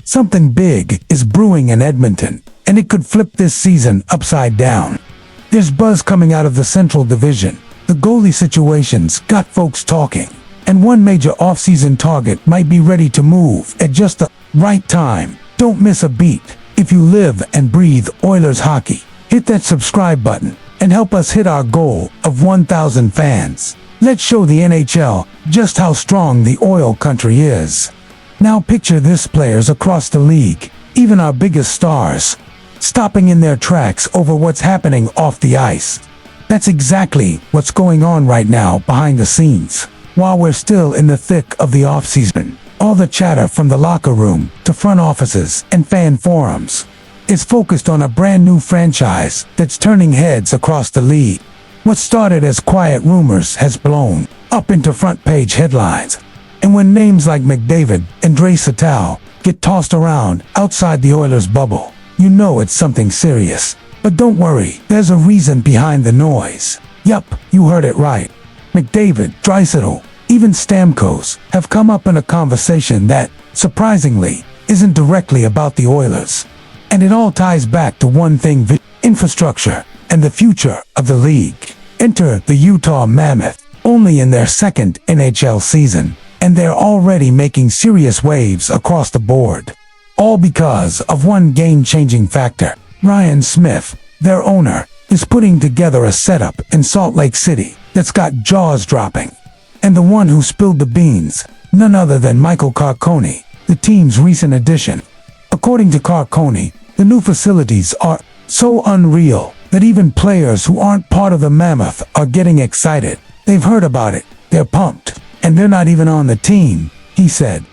Something big is brewing in Edmonton, and it could flip this season upside down. There's buzz coming out of the Central Division. The goalie situation's got folks talking, and one major off-season target might be ready to move at just the right time. Don't miss a beat. If you live and breathe Oilers hockey, hit that subscribe button and help us hit our goal of 1,000 fans. Let's show the NHL just how strong the oil country is. Now picture this: players across the league, even our biggest stars, stopping in their tracks over what's happening off the ice. That's exactly what's going on right now behind the scenes. While we're still in the thick of the offseason, all the chatter from the locker room to front offices and fan forums is focused on a brand new franchise that's turning heads across the league. What started as quiet rumors has blown up into front-page headlines. And when names like McDavid and Dre Satel get tossed around outside the Oilers bubble, you know it's something serious. But don't worry, there's a reason behind the noise. Yup, you heard it right. McDavid, Draisaitl, even Stamkos have come up in a conversation that, surprisingly, isn't directly about the Oilers. And it all ties back to one thing: infrastructure and the future of the league. Enter the Utah Mammoth, only in their second NHL season, and they're already making serious waves across the board. All because of one game-changing factor. Ryan Smith, their owner, is putting together a setup in Salt Lake City that's got jaws dropping. And the one who spilled the beans, none other than Michael Carcone, the team's recent addition. According to Carcone, the new facilities are so unreal that even players who aren't part of the Mammoth are getting excited. They've heard about it, they're pumped, and they're not even on the team, he said.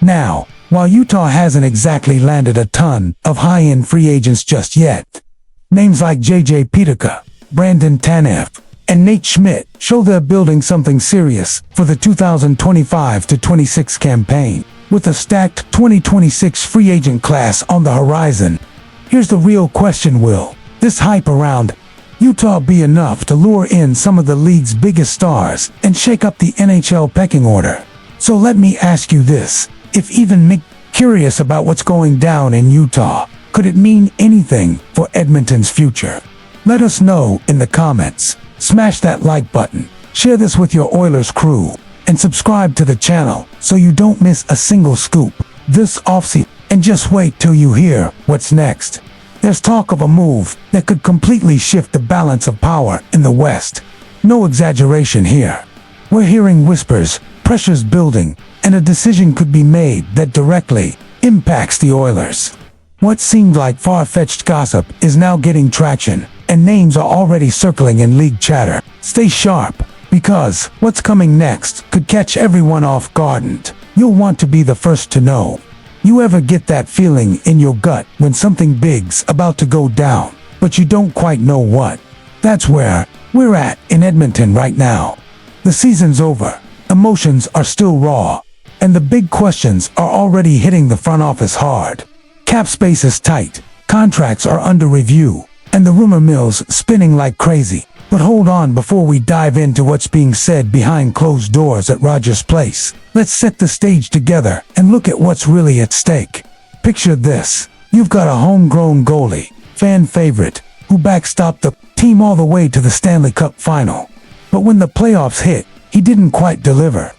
Now, while Utah hasn't exactly landed a ton of high-end free agents just yet, names like J.J. Peterka, Brandon Tanev, and Nate Schmidt show they're building something serious for the 2025-26 campaign. With a stacked 2026 free agent class on the horizon, here's the real question: will this hype around Utah be enough to lure in some of the league's biggest stars and shake up the NHL pecking order? So let me ask you this: if even Mick curious about what's going down in Utah, could it mean anything for Edmonton's future? Let us know in the comments. Smash that like button, share this with your Oilers crew, and subscribe to the channel so you don't miss a single scoop this offseason. And just wait till you hear what's next. There's talk of a move that could completely shift the balance of power in the West. No exaggeration here. We're hearing whispers, pressure's building, and a decision could be made that directly impacts the Oilers. What seemed like far-fetched gossip is now getting traction, and names are already circling in league chatter. Stay sharp, because what's coming next could catch everyone off guard, and you'll want to be the first to know. You ever get that feeling in your gut when something big's about to go down, but you don't quite know what? That's where we're at in Edmonton right now. The season's over, emotions are still raw, and the big questions are already hitting the front office hard. Cap space is tight, contracts are under review, and the rumor mill's spinning like crazy. But hold on before we dive into what's being said behind closed doors at Rogers Place. Let's set the stage together and look at what's really at stake. Picture this: you've got a homegrown goalie, fan favorite, who backstopped the team all the way to the Stanley Cup final. But when the playoffs hit, he didn't quite deliver.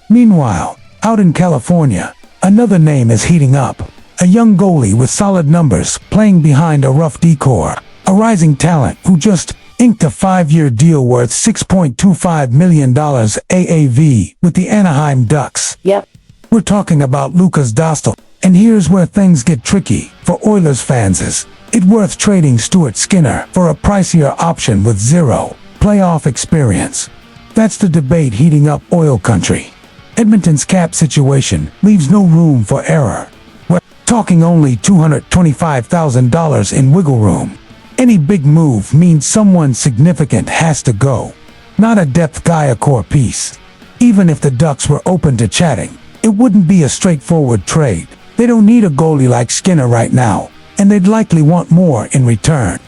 Meanwhile, out in California, another name is heating up. A young goalie with solid numbers playing behind a rough decor. A rising talent who just inked a 5-year deal worth $6.25 million AAV with the Anaheim Ducks. Yep. We're talking about Lukas Dostal. And here's where things get tricky for Oilers fans: is it worth trading Stuart Skinner for a pricier option with zero playoff experience? That's the debate heating up oil country. Edmonton's cap situation leaves no room for error. We're talking only $225,000 in wiggle room. Any big move means someone significant has to go. Not a depth guy, a core piece. Even if the Ducks were open to chatting, it wouldn't be a straightforward trade. They don't need a goalie like Skinner right now, and they'd likely want more in return.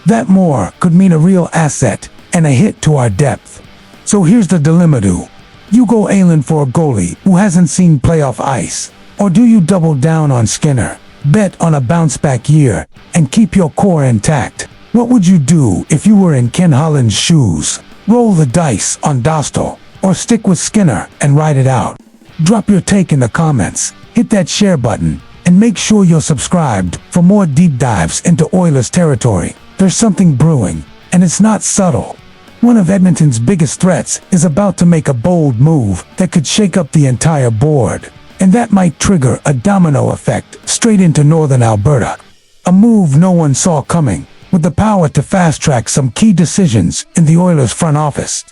That more could mean a real asset and a hit to our depth. So here's the dilemma: do you go ailing for a goalie who hasn't seen playoff ice, Or do you double down on Skinner, bet on a bounce-back year, and keep your core intact? What would you do if you were in Ken Holland's shoes? Roll the dice on Dostal, or stick with Skinner and ride it out? Drop your take in the comments, hit that share button, and make sure you're subscribed for more deep dives into Oilers territory. There's something brewing, and it's not subtle. One of Edmonton's biggest threats is about to make a bold move that could shake up the entire board. And that might trigger a domino effect straight into northern Alberta. A move no one saw coming, with the power to fast-track some key decisions in the Oilers front office.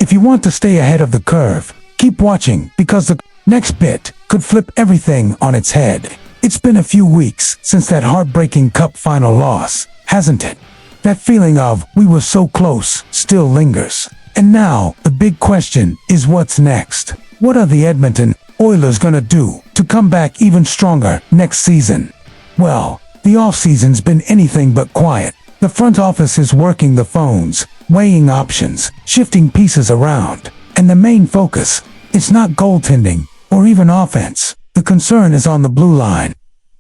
If you want to stay ahead of the curve, keep watching, because the next bit could flip everything on its head. It's been a few weeks since that heartbreaking Cup final loss, hasn't it? That feeling of "we were so close" still lingers. And now, the big question is, what's next? What are the Edmonton Oilers gonna do to come back even stronger next season? Well, the offseason's been anything but quiet. The front office is working the phones, weighing options, shifting pieces around. And the main focus is not goaltending or even offense. The concern is on the blue line.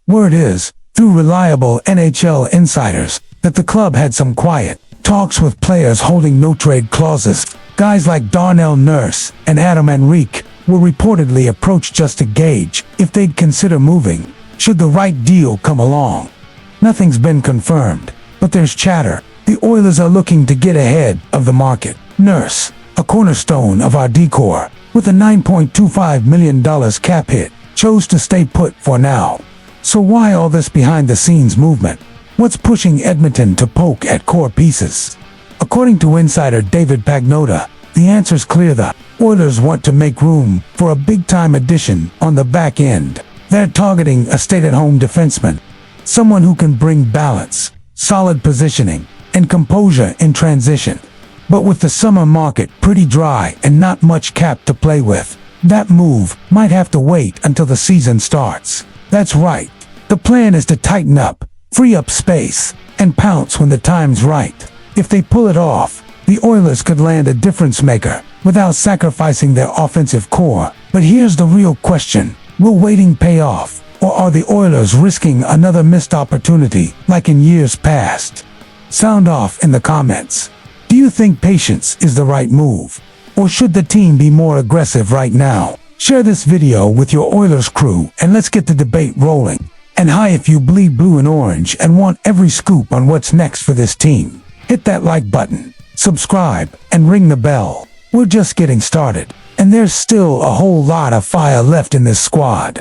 Word is, through reliable NHL insiders, that the club had some quiet talks with players holding no-trade clauses. Guys like Darnell Nurse and Adam Henrique were reportedly approached just to gauge if they'd consider moving, should the right deal come along. Nothing's been confirmed, but there's chatter. The Oilers are looking to get ahead of the market. Nurse, a cornerstone of our decor, with a $9.25 million cap hit, chose to stay put for now. So why all this behind-the-scenes movement? What's pushing Edmonton to poke at core pieces? According to insider David Pagnotta, the answer's clear. The Oilers want to make room for a big-time addition on the back end. They're targeting a stay-at-home defenseman, someone who can bring balance, solid positioning, and composure in transition. But with the summer market pretty dry and not much cap to play with, that move might have to wait until the season starts. That's right. The plan is to tighten up, free up space, and pounce when the time's right. If they pull it off, the Oilers could land a difference maker without sacrificing their offensive core. But here's the real question. Will waiting pay off, or are the Oilers risking another missed opportunity like in years past? Sound off in the comments. Do you think patience is the right move? Or should the team be more aggressive right now? Share this video with your Oilers crew and let's get the debate rolling. And hi, if you bleed blue and orange and want every scoop on what's next for this team, hit that like button, subscribe, and ring the bell. We're just getting started, and there's still a whole lot of fire left in this squad.